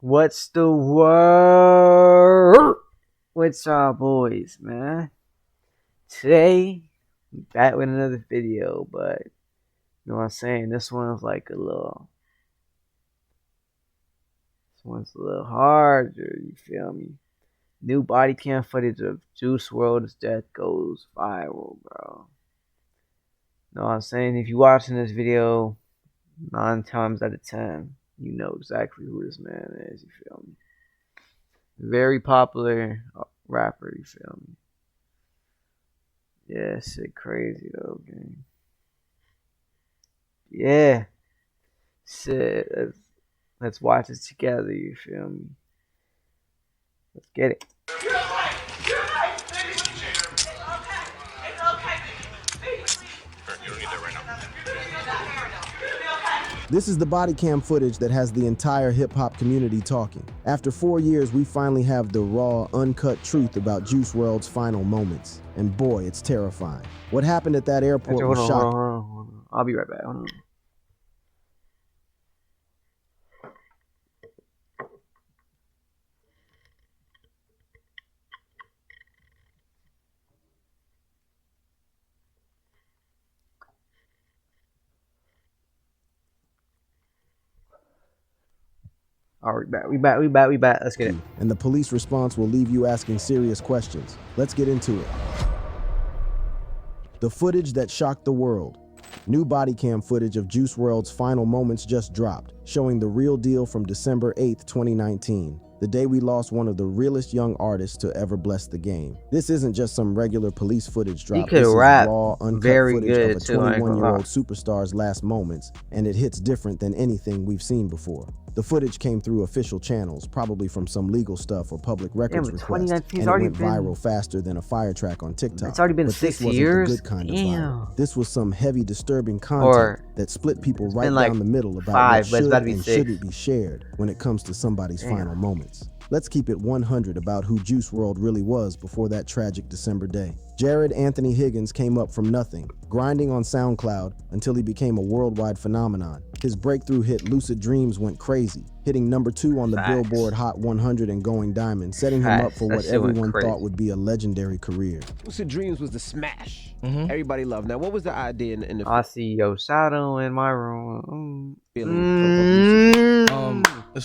What's the word? What's y'all boys, man? Today, back with another video, but you know what I'm saying? This one's like this one's a little harder, you feel me? New body cam footage of juicewrld's death goes viral, bro. You know what I'm saying? If you're watching this video, 9 times out of 10, you know exactly who this man is, you feel me? Very popular rapper, you feel me? Yeah, shit crazy though, gang. Yeah. Shit, let's watch it together, you feel me? Let's get it. This is the body cam footage that has the entire hip-hop community talking. After 4 years, we finally have the raw, uncut truth about juicewrld's final moments. And boy, it's terrifying. What happened at that airport was shocking. Hold on. I'll be right back. Hold on. Alright, we back. Let's get it. And the police response will leave you asking serious questions. Let's get into it. The footage that shocked the world. New body cam footage of juicewrld's final moments just dropped, showing the real deal from December 8th, 2019. The day we lost one of the realest young artists to ever bless the game. This isn't just some regular police footage drop. This is raw, uncut footage of a 21-year-old superstar's last moments, and it hits different than anything we've seen before. The footage came through official channels, probably from some legal stuff or public records request, and it went viral faster than a fire track on TikTok. It's already been 6 years? This wasn't the good kind of viral. This was some heavy, disturbing content that split people right down the middle about what should and shouldn't be shared when it comes to somebody's final moments. Let's keep it 100 about who juicewrld really was before that tragic December day. Jared Anthony Higgins came up from nothing, grinding on SoundCloud until he became a worldwide phenomenon. His breakthrough hit Lucid Dreams went crazy, hitting #2 on the Billboard Hot 100 and going diamond, setting him up for what everyone thought would be a legendary career. Lucid Dreams was the smash. Everybody loved. Now, what was the idea in the? I see your shadow in my room. It's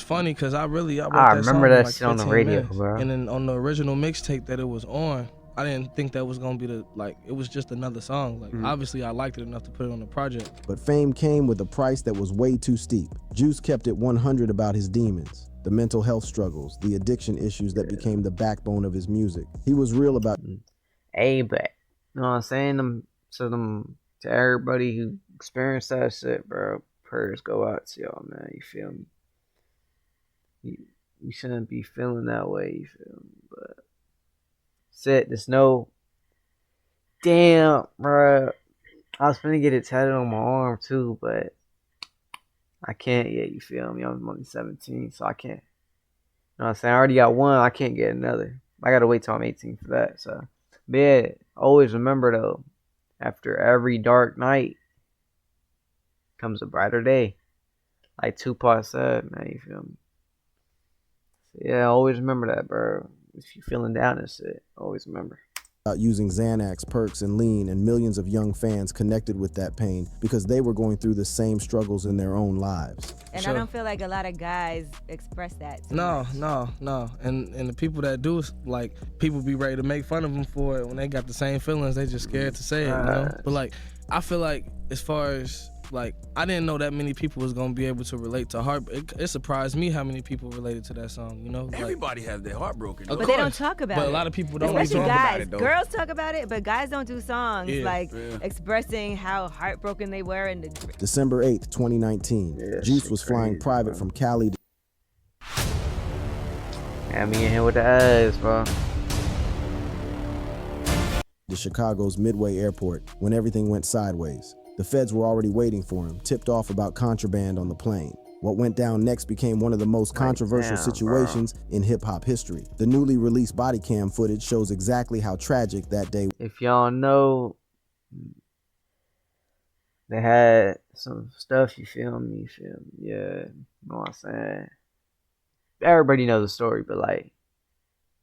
funny because I wrote I that remember song that in like shit on the 15 radio, minutes. bro. And then on the original mixtape that it was on, I didn't think that was gonna be it was just another song. Like obviously I liked it enough to put it on the project. But fame came with a price that was way too steep. Juice kept it 100 about his demons, the mental health struggles, the addiction issues that became the backbone of his music. He was real about Hey, but you know what I'm saying? To everybody who experienced that shit, bro. Prayers go out to y'all, man. You feel me? You shouldn't be feeling that way, you feel me? But there's no damn, bro. I was finna get it tatted on my arm too, but I can't yet, you feel me? I'm only 17, so I can't. You know what I'm saying? I already got one, I can't get another. I gotta wait till I'm 18 for that. So but yeah, always remember though, after every dark night comes a brighter day. Like Tupac said, man, you feel me? Yeah, always remember that, bro. If you're feeling down and shit, always remember. Using Xanax, perks, and lean, and millions of young fans connected with that pain because they were going through the same struggles in their own lives. And I don't feel like a lot of guys express that. No. And the people that do, like, people be ready to make fun of them for it when they got the same feelings. They just scared to say it, you know? But like, I feel like as far as like, I didn't know that many people was gonna be able to relate to heart. It surprised me how many people related to that song, you know? Like, Everybody has their heart broken. But they don't talk about it. But a lot of people don't. Especially talk guys. about it, though. Girls talk about it, but guys don't do songs expressing how heartbroken they were. And December 8th, 2019. Juice was flying private from Cali Had me in here with the eyes, bro. to Chicago's Midway Airport when everything went sideways. The feds were already waiting for him, tipped off about contraband on the plane. What went down next became one of the most controversial situations in hip-hop history. The newly released body cam footage shows exactly how tragic that day. If y'all know, they had some stuff, you feel me? Yeah, you know what I'm saying? everybody knows the story, but like,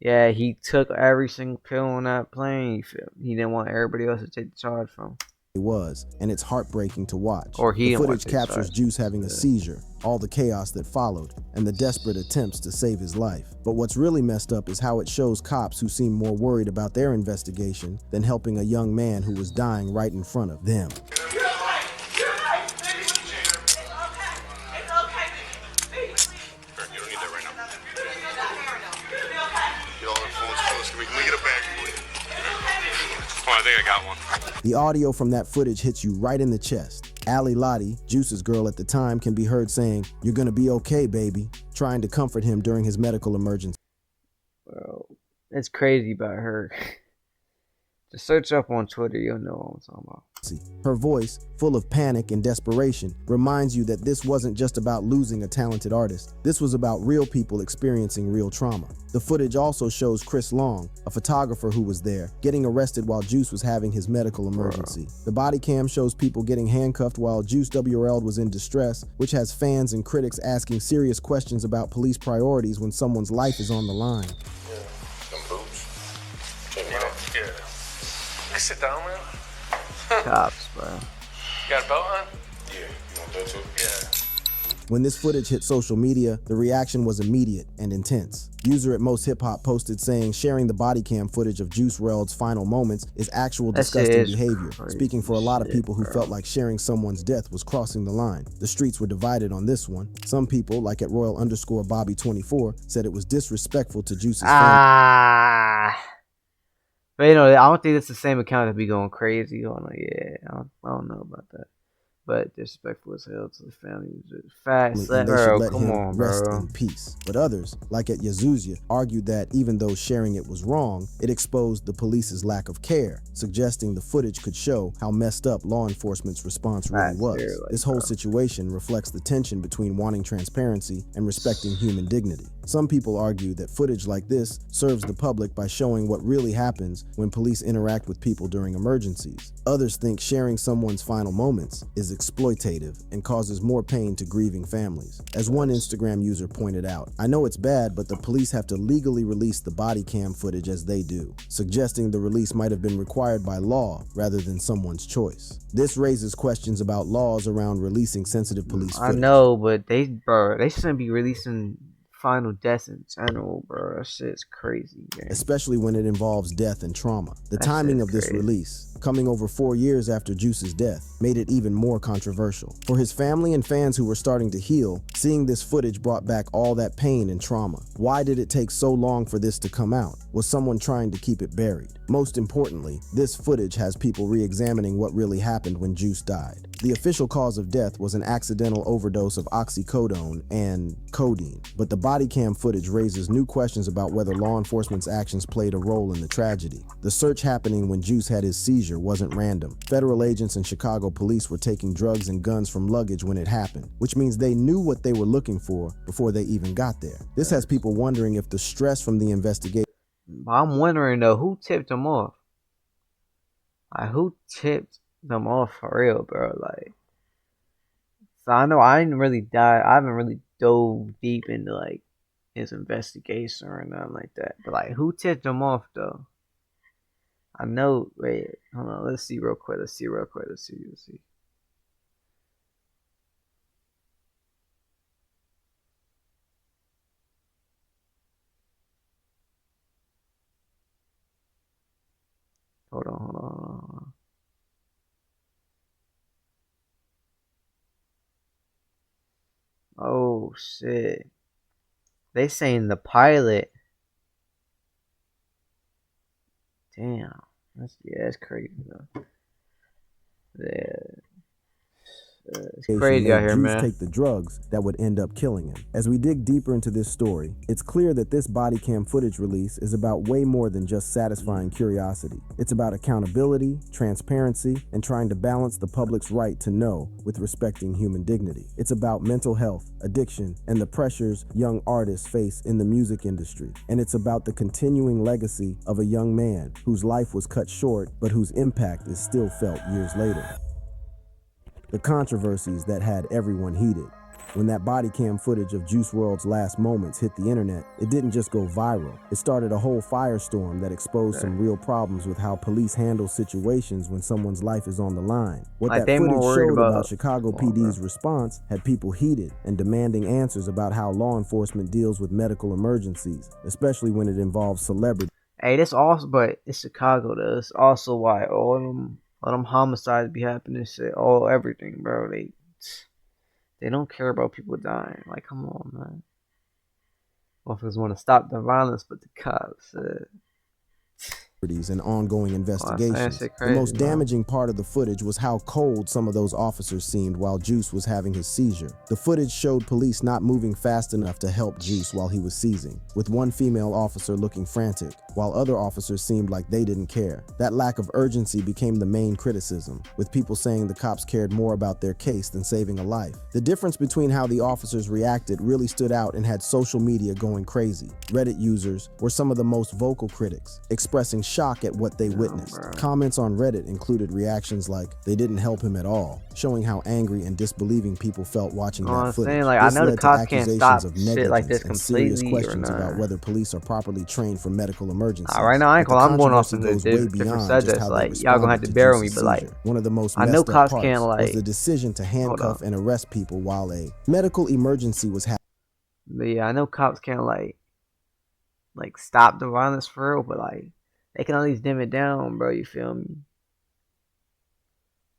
yeah, he took every single pill on that plane. You feel me? He didn't want everybody else to take the charge from him. It was, and it's heartbreaking to watch. Or he the didn't footage want to take captures charge. Juice having a seizure, all the chaos that followed, and the desperate attempts to save his life. But what's really messed up is how it shows cops who seem more worried about their investigation than helping a young man who was dying right in front of them. I think I got one. The audio from that footage hits you right in the chest. Allie Lottie, Juice's girl at the time, can be heard saying, "You're gonna be okay, baby," trying to comfort him during his medical emergency. Bro, it's crazy about her. Just search up on Twitter, you'll know what I'm talking about. Her voice, full of panic and desperation, reminds you that this wasn't just about losing a talented artist. This was about real people experiencing real trauma. The footage also shows Chris Long, a photographer who was there, getting arrested while Juice was having his medical emergency. The body cam shows people getting handcuffed while Juice Wrld was in distress, which has fans and critics asking serious questions about police priorities when someone's life is on the line. Yeah, some boots. Yeah. Hey, sit down, man. Cops, bro. You got a belt on? Yeah. You want that too? Yeah. When this footage hit social media, the reaction was immediate and intense. User at Most Hip Hop posted saying sharing the body cam footage of Juice WRLD's final moments is actual disgusting behavior, speaking for a lot of people who felt like sharing someone's death was crossing the line. The streets were divided on this one. Some people, like at Royal_Bobby24, said it was disrespectful to Juice's family. But you know, I don't think it's the same account that be going crazy on. Like, yeah, I don't know about that. But disrespectful as hell to the family. Fast, and they should let come him on, rest bro. in peace. But others, like at Yazuzia, argued that even though sharing it was wrong, it exposed the police's lack of care, suggesting the footage could show how messed up law enforcement's response really was. This whole situation reflects the tension between wanting transparency and respecting human dignity. Some people argue that footage like this serves the public by showing what really happens when police interact with people during emergencies. Others think sharing someone's final moments is exploitative and causes more pain to grieving families. As one Instagram user pointed out, "I know it's bad, but the police have to legally release the body cam footage as they do," suggesting the release might have been required by law rather than someone's choice. This raises questions about laws around releasing sensitive police footage. I know, but they shouldn't be releasing final deaths in general, bro. That shit's crazy, man. Especially when it involves death and trauma. The timing of this release, coming over 4 years after Juice's death, made it even more controversial. For his family and fans who were starting to heal, seeing this footage brought back all that pain and trauma. Why did it take so long for this to come out? Was someone trying to keep it buried? Most importantly, this footage has people re-examining what really happened when Juice died. The official cause of death was an accidental overdose of oxycodone and codeine, but the body cam footage raises new questions about whether law enforcement's actions played a role in the tragedy. The search happening when Juice had his seizure wasn't random. Federal agents and Chicago police were taking drugs and guns from luggage when it happened, which means they knew what they were looking for before they even got there. This has people wondering if the stress from the investigation... I'm wondering though, who tipped them off? Like, who tipped them off for real, bro? Like, so I know I haven't really dove deep into like his investigation or nothing like that. But like, who tipped them off though? I know. Wait, hold on. Let's see real quick. Let's see. Hold on. Oh shit. They saying the pilot. Damn. That's crazy though. Yeah. It's crazy out here, man. Take the drugs that would end up killing him. As we dig deeper into this story, it's clear that this body cam footage release is about way more than just satisfying curiosity. It's about accountability, transparency, and trying to balance the public's right to know with respecting human dignity. It's about mental health, addiction, and the pressures young artists face in the music industry. And it's about the continuing legacy of a young man whose life was cut short, but whose impact is still felt years later. The controversies that had everyone heated. When that body cam footage of Juice WRLD's last moments hit the internet, it didn't just go viral. It started a whole firestorm that exposed some real problems with how police handle situations when someone's life is on the line. What Like, that footage showed about about Chicago PD's response had people heated and demanding answers about how law enforcement deals with medical emergencies, especially when it involves celebrities. Hey, this also, but it's Chicago though. It's also why all them homicides be happening. Shit, everything, bro. They don't care about people dying. Like, come on, man. Motherfuckers want to stop the violence, but the cops. And ongoing investigations. Crazy, the most damaging part of the footage was how cold some of those officers seemed while Juice was having his seizure. The footage showed police not moving fast enough to help Juice while he was seizing, with one female officer looking frantic, while other officers seemed like they didn't care. That lack of urgency became the main criticism, with people saying the cops cared more about their case than saving a life. The difference between how the officers reacted really stood out and had social media going crazy. Reddit users were some of the most vocal critics, expressing shock at what they witnessed. Comments on Reddit included reactions like, "They didn't help him at all," showing how angry and disbelieving people felt watching that footage. Like, I know the cops can't stop shit like this and serious completely, questions about whether police are properly trained for medical emergencies. Right now, I'm going off in goes the way different beyond subjects. just how Like, they y'all gonna have to bear with me, but like, one of the most I know messed up cops parts can't, like, was the decision to handcuff and arrest people while a medical emergency was happening. But yeah, I know cops can't like stop the violence for real, but like, they can at least dim it down, bro. You feel me?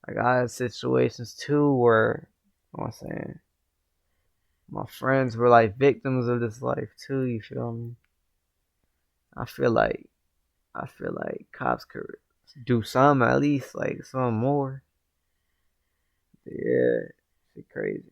Like, I had situations too where, what am I saying? My friends were like victims of this life too. You feel me? I feel like cops could do some, at least, like some more. Yeah, it's crazy.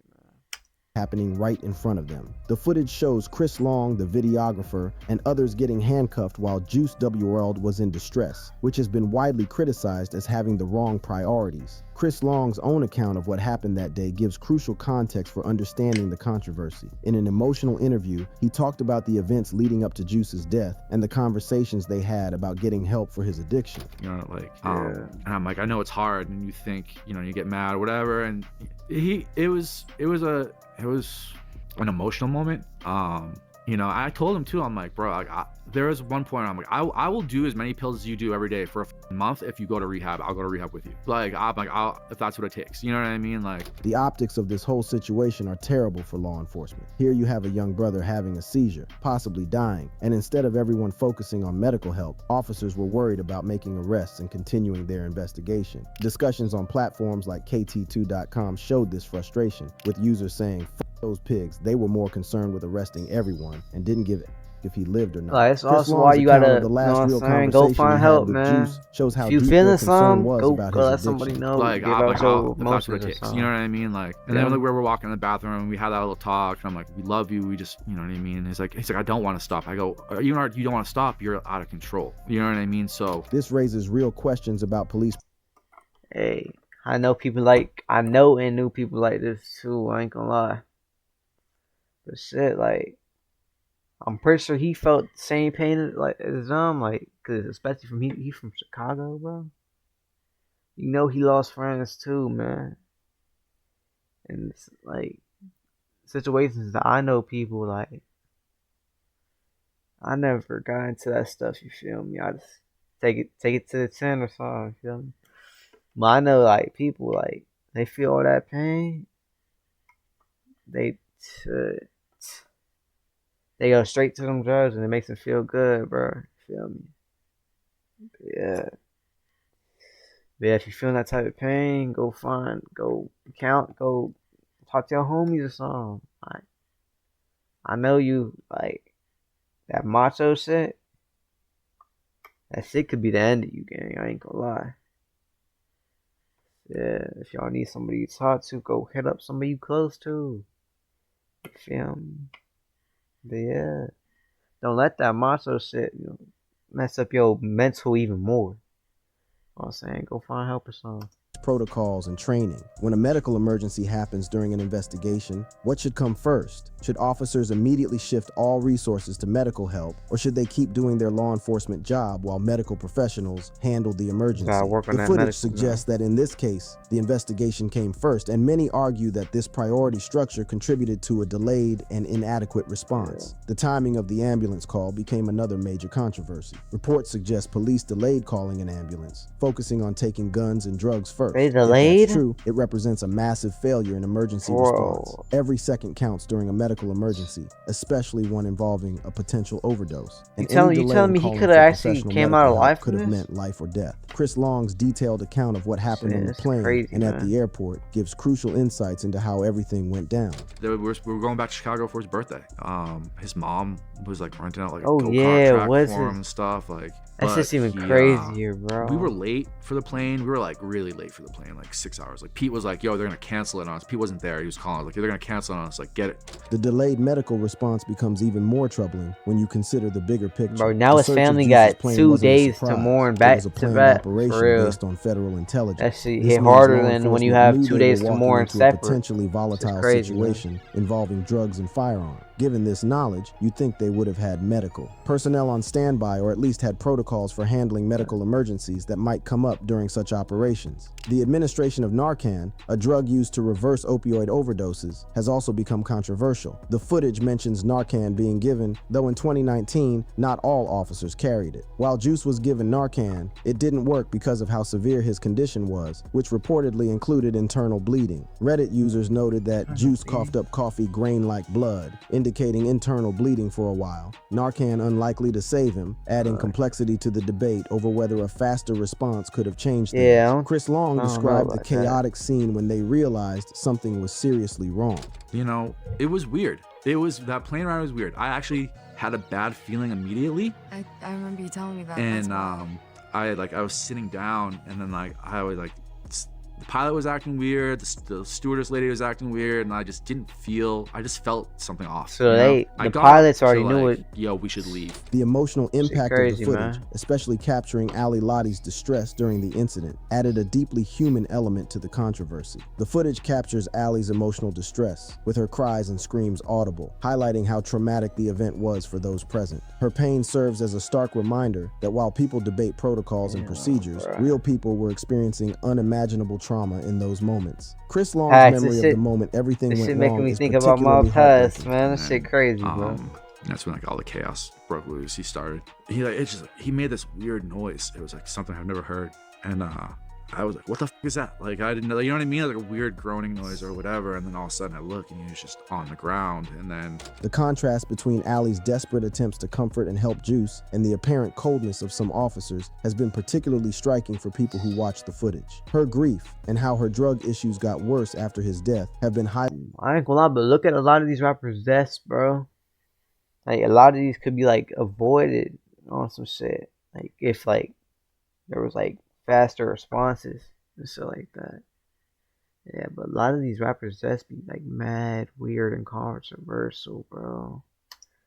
Happening right in front of them. The footage shows Chris Long, the videographer, and others getting handcuffed while Juice WRLD was in distress, which has been widely criticized as having the wrong priorities. Chris Long's own account of what happened that day gives crucial context for understanding the controversy. In an emotional interview, he talked about the events leading up to Juice's death and the conversations they had about getting help for his addiction. You know, like, and I'm like, I know it's hard, and you think, you know, you get mad or whatever, and it was an emotional moment. You know, I told him too, I'm like, bro, like, there was one point I'm like, I will do as many pills as you do every day for a month. If you go to rehab, I'll go to rehab with you. Like, if that's what it takes, you know what I mean? Like, the optics of this whole situation are terrible for law enforcement. Here you have a young brother having a seizure, possibly dying, and instead of everyone focusing on medical help, officers were worried about making arrests and continuing their investigation. Discussions on platforms like kt2.com showed this frustration, with users saying, "F those pigs, they were more concerned with arresting everyone and didn't give if he lived or not." Like, it's also why you gotta, the last real go find help, man. Shows how if you deep feeling their concern some, was go about let his somebody addiction. know. like, Give out your if that's what it emotions or takes, something. you know what I mean? Like, and then we were walking in the bathroom and we had that little talk, and I'm like, we love you, we just, you know what I mean? He's like, I don't want to stop. I go, you don't want to stop, you're out of control, you know what I mean? So this raises real questions about police. Hey, I know and knew people like this too, I ain't gonna lie. But shit, like, I'm pretty sure he felt the same pain like as them, like, cause especially from he from Chicago, bro. You know he lost friends too, man. And it's like situations that I know people, like, I never got into that stuff. You feel me? I just take it to the 10 or something. You feel me? But I know, like, people, like, they feel all that pain. They go straight to them drugs and it makes them feel good, bro. You feel me? Yeah. But yeah, if you're feeling that type of pain, go talk to your homies or something. I know you, like, that macho shit. That shit could be the end of you, gang. I ain't gonna lie. Yeah, if y'all need somebody to talk to, go hit up somebody you close to. You feel me? But yeah, don't let that macho shit, you know, mess up your mental even more. You know what I'm saying? Go find help or something. protocols, and training. When a medical emergency happens during an investigation, what should come first? Should officers immediately shift all resources to medical help, or should they keep doing their law enforcement job while medical professionals handle the emergency? The footage suggests that in this case, the investigation came first, and many argue that this priority structure contributed to a delayed and inadequate response. The timing of the ambulance call became another major controversy. Reports suggest police delayed calling an ambulance, focusing on taking guns and drugs first. They delayed? If that's true, it represents a massive failure in emergency response. Every second counts during a medical emergency, especially one involving a potential overdose. You telling me he could have actually came out alive could have meant life or death. Chris Long's detailed account of what happened on the plane and at the airport gives crucial insights into how everything went down. We were going back to Chicago for his birthday. His mom was like renting out like a go-kart track for him and stuff. Like that's just even crazier, bro. We were late for the plane. We were like really late for the plane, like 6 hours. Like Pete was like, "Yo, they're gonna cancel it on us." Pete wasn't there. He was calling like, "They're gonna cancel it on us." Like, get it. The delayed medical response becomes even more troubling when you consider the bigger picture. Bro, now his family got 2 days to mourn back to back. Operation based on federal intelligence. That shit hit harder than when you have 2 days to mourn separate. A potentially volatile situation involving drugs and firearms. Given this knowledge, you'd think they would have had medical personnel on standby, or at least had protocols for handling medical emergencies that might come up during such operations. The administration of Narcan, a drug used to reverse opioid overdoses, has also become controversial. The footage mentions Narcan being given, though in 2019, not all officers carried it. While Juice was given Narcan, it didn't work because of how severe his condition was, which reportedly included internal bleeding. Reddit users noted that Juice coughed up coffee grain-like blood, indicating internal bleeding for a while. Narcan unlikely to save him, adding complexity to the debate over whether a faster response could have changed things. Chris Long described the chaotic scene when they realized something was seriously wrong. You know, it was weird. That plane ride was weird. I actually had a bad feeling immediately. I remember you telling me that. And I was sitting down, and then the pilot was acting weird, the stewardess lady was acting weird, and I just felt something off. So the pilots already knew it. Yo, we should leave. The emotional impact of the footage, especially capturing Ali Lottie's distress during the incident, added a deeply human element to the controversy. The footage captures Ali's emotional distress, with her cries and screams audible, highlighting how traumatic the event was for those present. Her pain serves as a stark reminder that while people debate protocols and procedures, real people were experiencing unimaginable trauma in those moments. Chris Long's memory of the moment everything went wrong making me think about my past, man. That shit crazy, bro. That's when all the chaos broke loose. He made this weird noise. It was like something I've never heard, and I was like, what the f is that? Like, I didn't know, you know what I mean? Like a weird groaning noise or whatever. And then all of a sudden I look and he was just on the ground. And then the contrast between Ali's desperate attempts to comfort and help Juice and the apparent coldness of some officers has been particularly striking for people who watch the footage. Her grief and how her drug issues got worse after his death have been highlighted. I ain't gonna lie, but look at a lot of these rappers' deaths, bro. Like, a lot of these could be, like, avoided on some shit. Like, if, like, there was, like, faster responses and shit like that. Yeah, but a lot of these rappers just be like mad, weird, and controversial, bro.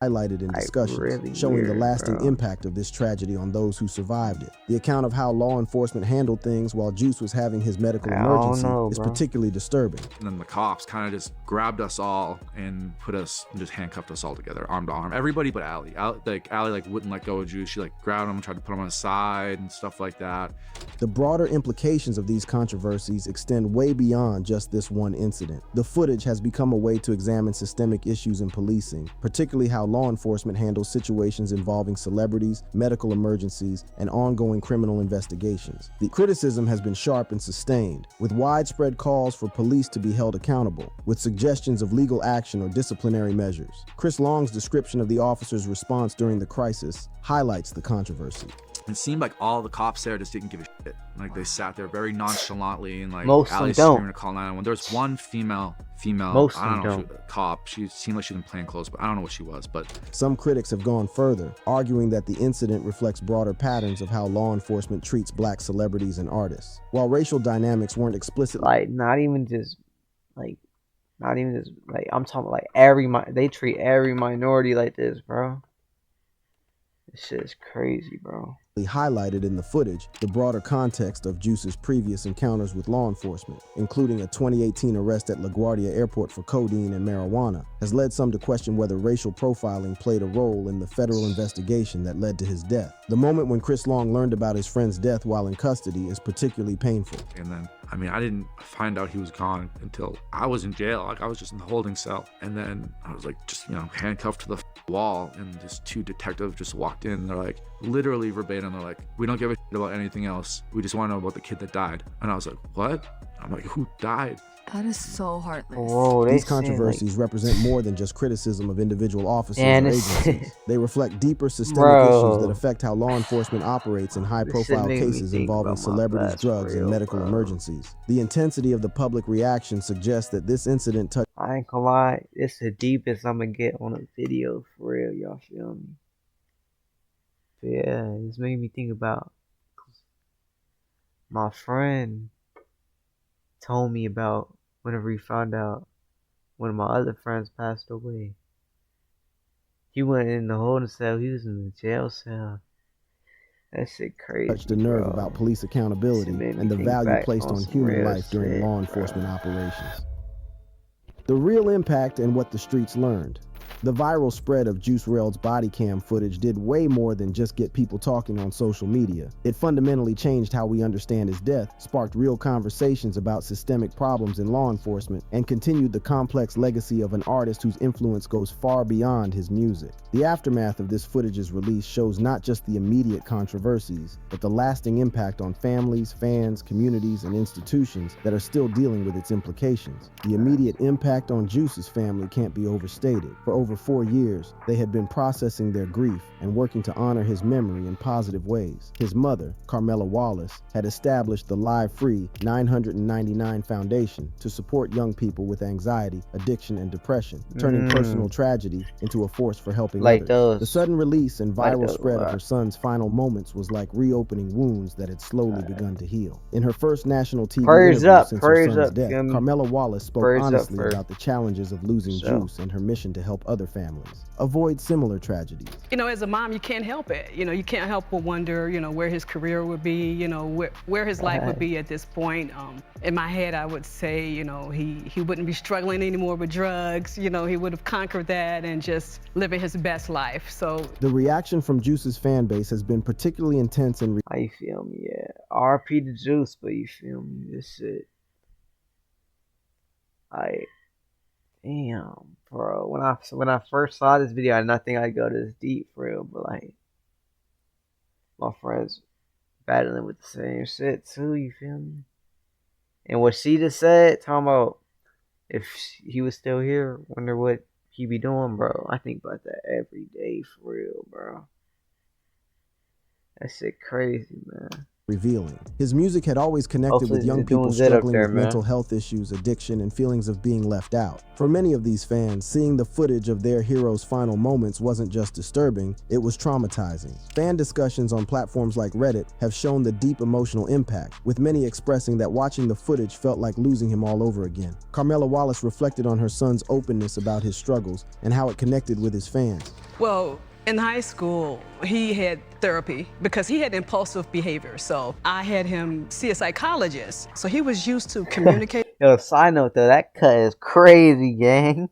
Highlighted in discussions, really showing the lasting impact of this tragedy on those who survived it. The account of how law enforcement handled things while Juice was having his medical emergency is particularly disturbing. And then the cops kind of just grabbed us all and just handcuffed us all together, arm to arm. Everybody but Ali. Ali wouldn't let go of Juice. She grabbed him, tried to put him on his side and stuff like that. The broader implications of these controversies extend way beyond just this one incident. The footage has become a way to examine systemic issues in policing, particularly how law enforcement handles situations involving celebrities, medical emergencies, and ongoing criminal investigations. The criticism has been sharp and sustained, with widespread calls for police to be held accountable, with suggestions of legal action or disciplinary measures. Chris Long's description of the officer's response during the crisis highlights the controversy. It seemed like all the cops there just didn't give a shit. Like, they sat there very nonchalantly, and most Ali's screaming to call 911. There was one female most I don't know, cop. She seemed like she was in plain clothes, but I don't know what she was. But some critics have gone further, arguing that the incident reflects broader patterns of how law enforcement treats black celebrities and artists. While racial dynamics weren't explicitly not even just I'm talking like they treat every minority like this, bro. This shit is crazy, bro. highlighted in the footage the broader context of Juice's previous encounters with law enforcement, including a 2018 arrest at LaGuardia Airport for codeine and marijuana, has led some to question whether racial profiling played a role in the federal investigation that led to his death. The moment when Chris Long learned about his friend's death while in custody is particularly painful. And then, I mean, I didn't find out he was gone until I was in jail. Like, I was just in the holding cell. And then I was like, just, you know, handcuffed to the wall, and these two detectives just walked in. They're like, literally verbatim, they're like, we don't give a shit about anything else. We just want to know about the kid that died. And I was like, what? I'm like, who died? That is so heartless. Whoa, These controversies represent more than just criticism of individual officers or agencies. They reflect deeper systemic issues that affect how law enforcement operates in high-profile cases involving celebrities, drugs, and medical emergencies. The intensity of the public reaction suggests that this incident touched... I ain't gonna lie, it's the deepest I'm gonna get on a video, for real, y'all feel me? But yeah, it's made me think about my friend told me about whenever he found out one of my other friends passed away. He went in the holding cell, he was in the jail cell. That shit crazy. Touched a nerve about police accountability and the value placed on human life during law enforcement operations. The real impact and what the streets learned. The viral spread of juicewrld's Bodycam footage did way more than just get people talking on social media. It fundamentally changed how we understand his death, sparked real conversations about systemic problems in law enforcement, and continued the complex legacy of an artist whose influence goes far beyond his music. The aftermath of this footage's release shows not just the immediate controversies, but the lasting impact on families, fans, communities, and institutions that are still dealing with its implications. The immediate impact on Juice's family can't be overstated. For over 4 years, they had been processing their grief and working to honor his memory in positive ways. His mother, Carmela Wallace, had established the Live Free 999 Foundation to support young people with anxiety, addiction, and depression, turning personal tragedy into a force for helping others. The sudden release and viral spread of her son's final moments was like reopening wounds that had slowly begun to heal. In her first national TV interview since her son's death, Carmela Wallace spoke honestly about the challenges of losing Juice and her mission to help other families avoid similar tragedies. You know, as a mom, you can't help it. You know, you can't help but wonder, you know, where his career would be, you know, where his life would be at this point. In my head, I would say, you know, he wouldn't be struggling anymore with drugs. You know, he would have conquered that and just living his best life. So the reaction from Juice's fan base has been particularly intense and you feel me? Yeah, RP to Juice, but you feel me? This shit, damn, bro. When I first saw this video, I did not think I'd go this deep for real, but like, my friends battling with the same shit too, you feel me? And what she just said, talking about if he was still here, wonder what he be doing, bro. I think about that every day for real, bro. That shit crazy, man. Revealing. His music had always connected with young people struggling with mental health issues, addiction, and feelings of being left out. For many of these fans, seeing the footage of their hero's final moments wasn't just disturbing, it was traumatizing. Fan discussions on platforms like Reddit have shown the deep emotional impact, with many expressing that watching the footage felt like losing him all over again. Carmela Wallace reflected on her son's openness about his struggles and how it connected with his fans. Well, in high school, he had therapy because he had impulsive behavior. So I had him see a psychologist. So he was used to communicating. Yo, side note though, that cut is crazy, gang.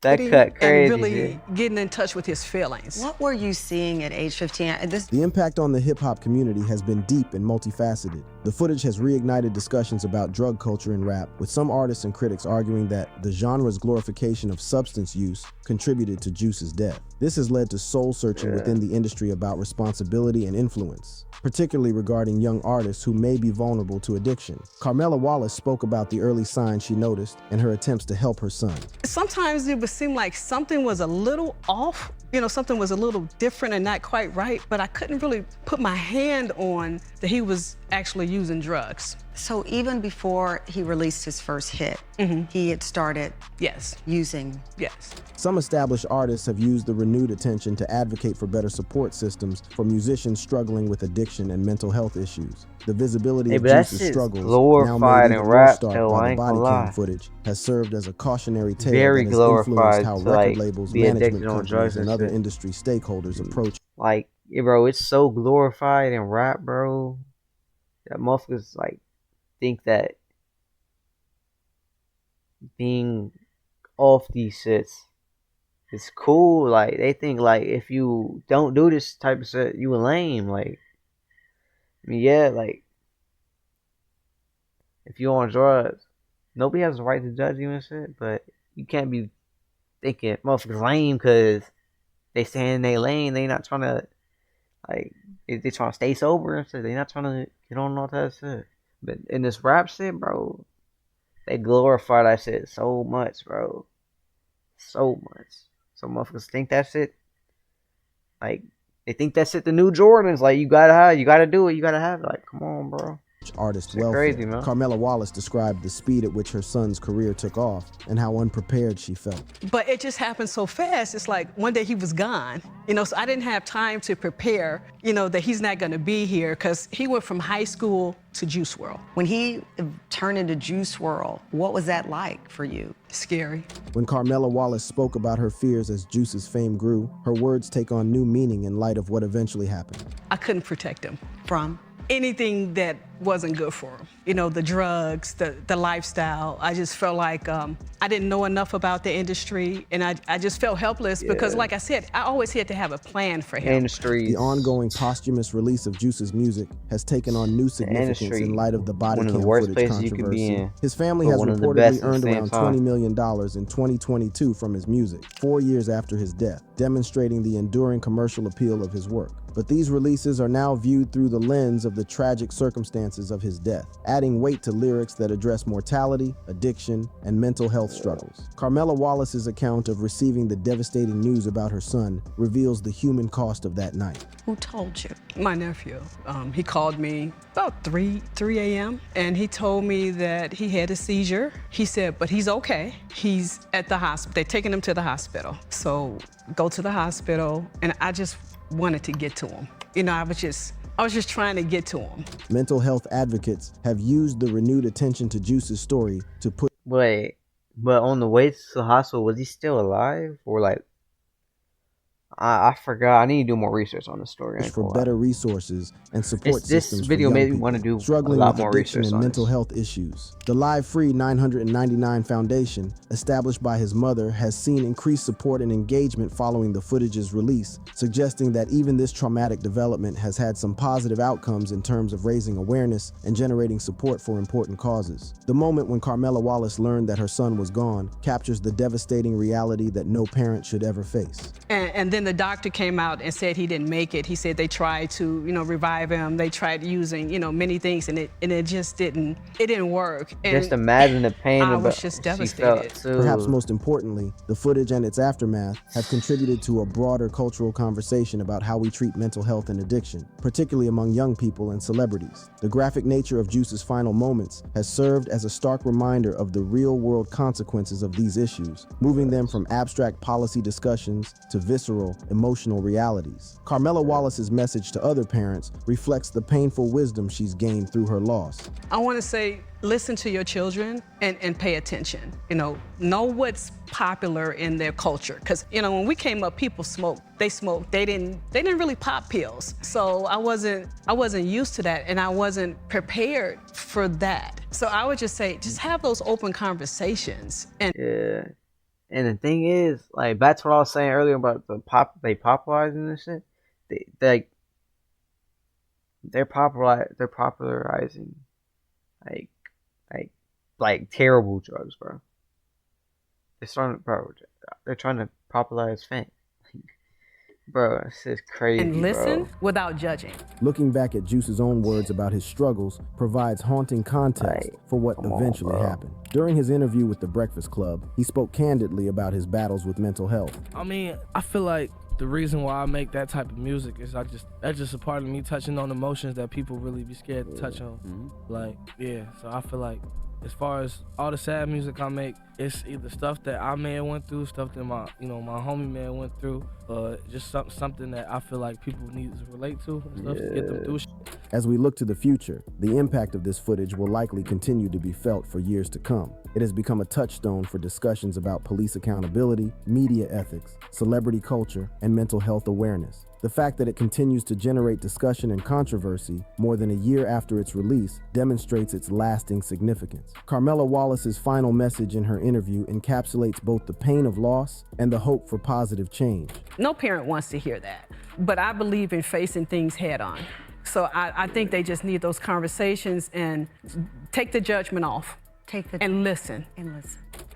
That cut crazy. And really getting in touch with his feelings. What were you seeing at age 15? The impact on the hip-hop community has been deep and multifaceted. The footage has reignited discussions about drug culture in rap, with some artists and critics arguing that the genre's glorification of substance use contributed to Juice's death. This has led to soul-searching within the industry about responsibility and influence, particularly regarding young artists who may be vulnerable to addiction. Carmela Wallace spoke about the early signs she noticed and her attempts to help her son. Sometimes it would seem like something was a little off, you know, something was a little different and not quite right, but I couldn't really put my hand on that he was actually using drugs. So even before he released his first hit, he had started using. Yes. Some established artists have used the renewed attention to advocate for better support systems for musicians struggling with addiction and mental health issues. The visibility of Juice's struggles, now made even more stark by the Bodycam footage, has served as a cautionary tale that has influenced how record labels, management companies, and other industry stakeholders approach. Like, yeah, bro, it's so glorified in rap, bro, that motherfuckers like think that being off these shits is cool. Like they think like if you don't do this type of shit, you a lame. Like, I mean, yeah, like if you on drugs, nobody has the right to judge you and shit. But you can't be thinking motherfuckers lame because they stay in their lane. They not trying to like they trying to stay sober and shit. They not trying to get on all that shit. But in this rap shit, bro, they glorify that shit so much, bro. So much. So motherfuckers think that shit, like, they think that shit the new Jordans. Like, you gotta do it, you gotta have it. Like, come on, bro. Artist Shit welfare. crazy, man. Carmela Wallace described the speed at which her son's career took off and how unprepared she felt. But it just happened so fast. It's like one day he was gone, you know, so I didn't have time to prepare, you know, that he's not gonna be here because he went from high school to Juice World. When he turned into Juice World, what was that like for you? Scary. When Carmela Wallace spoke about her fears as Juice's fame grew, her words take on new meaning in light of what eventually happened. I couldn't protect him From? anything that wasn't good for him. You know, the drugs, the lifestyle. I just felt like I didn't know enough about the industry, and I just felt helpless because, like I said, I always had to have a plan for him. The ongoing posthumous release of Juice's music has taken on new significance in light of the Bodycam footage controversy. His family has reportedly earned around $20 million in 2022 from his music, 4 years after his death, demonstrating the enduring commercial appeal of his work. But these releases are now viewed through the lens of the tragic circumstances of his death, adding weight to lyrics that address mortality, addiction, and mental health struggles. Carmela Wallace's account of receiving the devastating news about her son reveals the human cost of that night. Who told you? My nephew. He called me about 3 a.m. and he told me that he had a seizure. He said, but he's okay. He's at the hospital. They're taking him to the hospital. So go to the hospital, and I just wanted to get to him. You know, I was just trying to get to him. Mental health advocates have used the renewed attention to Juice's story to put... Wait, but on the way to the hospital, was he still alive? Or like, I forgot. I need to do more research on the story. For better resources and support systems this video for young made me people want to do a struggling lot with more addiction research and on mental this. health issues. The Live Free 999 Foundation, established by his mother, has seen increased support and engagement following the footage's release, suggesting that even this traumatic development has had some positive outcomes in terms of raising awareness and generating support for important causes. The moment when Carmela Wallace learned that her son was gone captures the devastating reality that no parent should ever face. And then the doctor came out and said he didn't make it. He said they tried to, you know, revive him. They tried using, you know, many things, and it just didn't work. And just imagine the pain I was just devastated. Perhaps most importantly, the footage and its aftermath have contributed to a broader cultural conversation about how we treat mental health and addiction, particularly among young people and celebrities. The graphic nature of Juice's final moments has served as a stark reminder of the real-world consequences of these issues, moving them from abstract policy discussions to visceral, emotional realities. Carmela Wallace's message to other parents reflects the painful wisdom she's gained through her loss. I want to say, listen to your children and pay attention. You know what's popular in their culture. Because, you know, when we came up, people smoked. They smoked. They didn't really pop pills. So I wasn't used to that, and I wasn't prepared for that. So I would just say, just have those open conversations. And yeah. And the thing is, like, back to what I was saying earlier about they popularizing this shit. They're popularizing like terrible drugs, bro. They're trying to popularize fame. Bro, this is crazy, and listen bro. without judging. Looking back at Juice's own words about his struggles provides haunting context for what eventually happened. During his interview with The Breakfast Club, he spoke candidly about his battles with mental health. I mean, I feel like the reason why I make that type of music is that's just a part of me touching on emotions that people really be scared to touch on. Like, yeah, so I feel like as far as all the sad music I make, it's either stuff that I may have went through, stuff that my homie may have went through, just something that I feel like people need to relate to and stuff to get them through shit. As we look to the future, the impact of this footage will likely continue to be felt for years to come. It has become a touchstone for discussions about police accountability, media ethics, celebrity culture, and mental health awareness. The fact that it continues to generate discussion and controversy more than a year after its release demonstrates its lasting significance. Carmela Wallace's final message in her interview encapsulates both the pain of loss and the hope for positive change. No parent wants to hear that, but I believe in facing things head on. So I think they just need those conversations and take the judgment off and listen.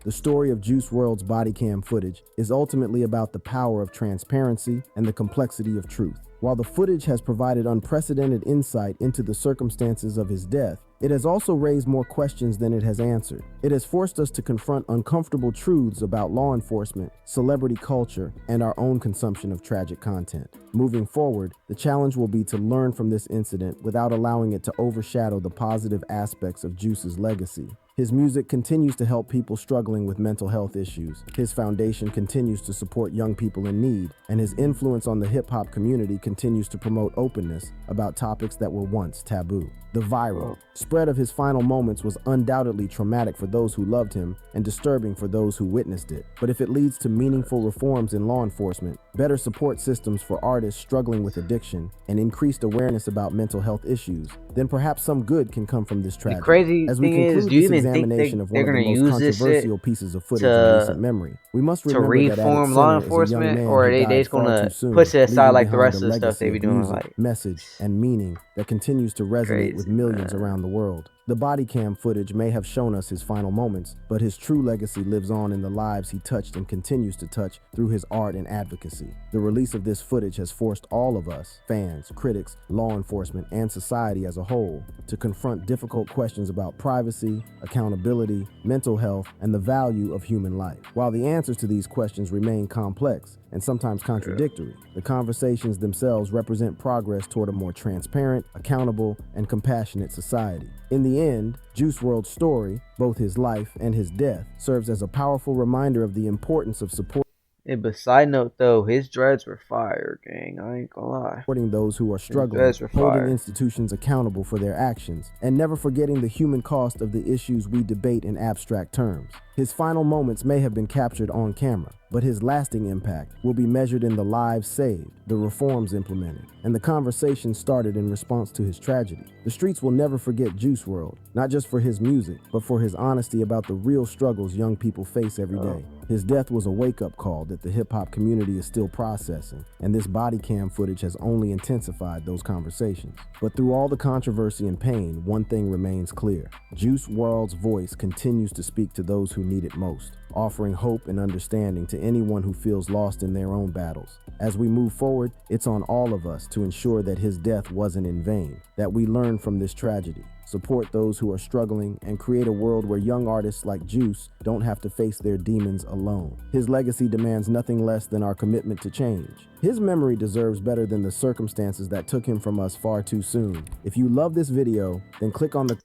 The story of juicewrld's Bodycam footage is ultimately about the power of transparency and the complexity of truth. While the footage has provided unprecedented insight into the circumstances of his death, it has also raised more questions than it has answered. It has forced us to confront uncomfortable truths about law enforcement, celebrity culture, and our own consumption of tragic content. Moving forward, the challenge will be to learn from this incident without allowing it to overshadow the positive aspects of Juice's legacy. His music continues to help people struggling with mental health issues. His foundation continues to support young people in need, and his influence on the hip-hop community continues to promote openness about topics that were once taboo. The viral spread of his final moments was undoubtedly traumatic for those who loved him and disturbing for those who witnessed it. But if it leads to meaningful reforms in law enforcement, better support systems for artists struggling with addiction, and increased awareness about mental health issues, then perhaps some good can come from this tragedy. The crazy As we thing is, conclude do you this even think examination of one they're of the going to most use this controversial shit pieces of footage in recent memory, we must to remember that at its reform law center is a young enforcement, man or who are they died just going far too to soon, push it aside leaving like the behind rest a of the stuff legacy they be of doing? music, Like, message, and meaning that continues to resonate with millions around the world. The Bodycam footage may have shown us his final moments, but his true legacy lives on in the lives he touched and continues to touch through his art and advocacy. The release of this footage has forced all of us, fans, critics, law enforcement, and society as a whole, to confront difficult questions about privacy, accountability, mental health, and the value of human life. While the answers to these questions remain complex and sometimes contradictory, the conversations themselves represent progress toward a more transparent, accountable, and compassionate society. In the end, juicewrld's story, both his life and his death, serves as a powerful reminder of the importance of support. Hey, but side note though, his dreads were fire, gang. I ain't gonna lie. Supporting those who are struggling, holding institutions accountable for their actions, and never forgetting the human cost of the issues we debate in abstract terms. His final moments may have been captured on camera, but his lasting impact will be measured in the lives saved, the reforms implemented, and the conversation started in response to his tragedy. The streets will never forget juicewrld, not just for his music, but for his honesty about the real struggles young people face every day. His death was a wake-up call that the hip-hop community is still processing, and this Bodycam footage has only intensified those conversations. But through all the controversy and pain, one thing remains clear. juicewrld's voice continues to speak to those who need it most, offering hope and understanding to anyone who feels lost in their own battles. As we move forward, it's on all of us to ensure that his death wasn't in vain, that we learn from this tragedy, support those who are struggling, and create a world where young artists like Juice don't have to face their demons alone. His legacy demands nothing less than our commitment to change. His memory deserves better than the circumstances that took him from us far too soon. If you love this video, then click on the...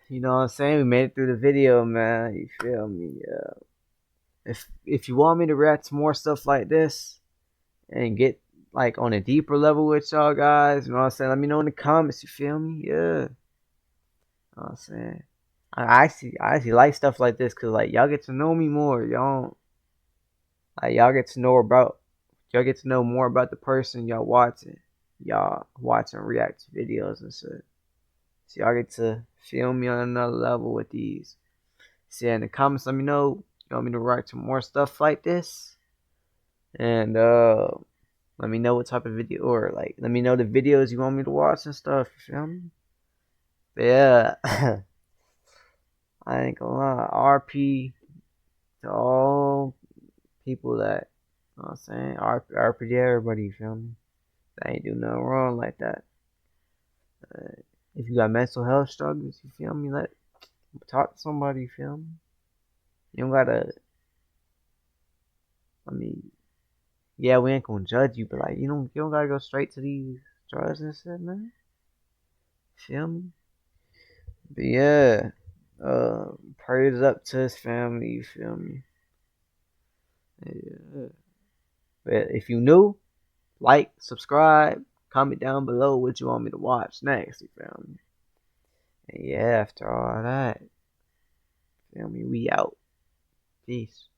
You know what I'm saying? We made it through the video, man. You feel me? If you want me to react to more stuff like this and get like on a deeper level with y'all guys, you know what I'm saying? Let me know in the comments. You feel me? Yeah. You know what I'm saying? I actually like stuff like this because like y'all get to know me more. Y'all get to know more about the person y'all watching. Y'all watching react to videos and shit. So y'all get to feel me on another level with these. So yeah, in the comments, let me know you want me to react to more stuff like this. And let me know what type of video, or like let me know the videos you want me to watch and stuff. You feel me? But yeah. I ain't gonna lie. RP to all people that, you know what I'm saying? RP to everybody, you feel me? They ain't do nothing wrong like that. If you got mental health struggles, you feel me? Talk to somebody, you feel me? You don't gotta, yeah, we ain't gonna judge you, but like, you don't gotta go straight to these drugs and shit, man. Feel me? But yeah, prayers up to his family, you feel me? Yeah. But if you new, like, subscribe, comment down below what you want me to watch next. You feel me? And yeah, after all that, feel me, we out. Peace.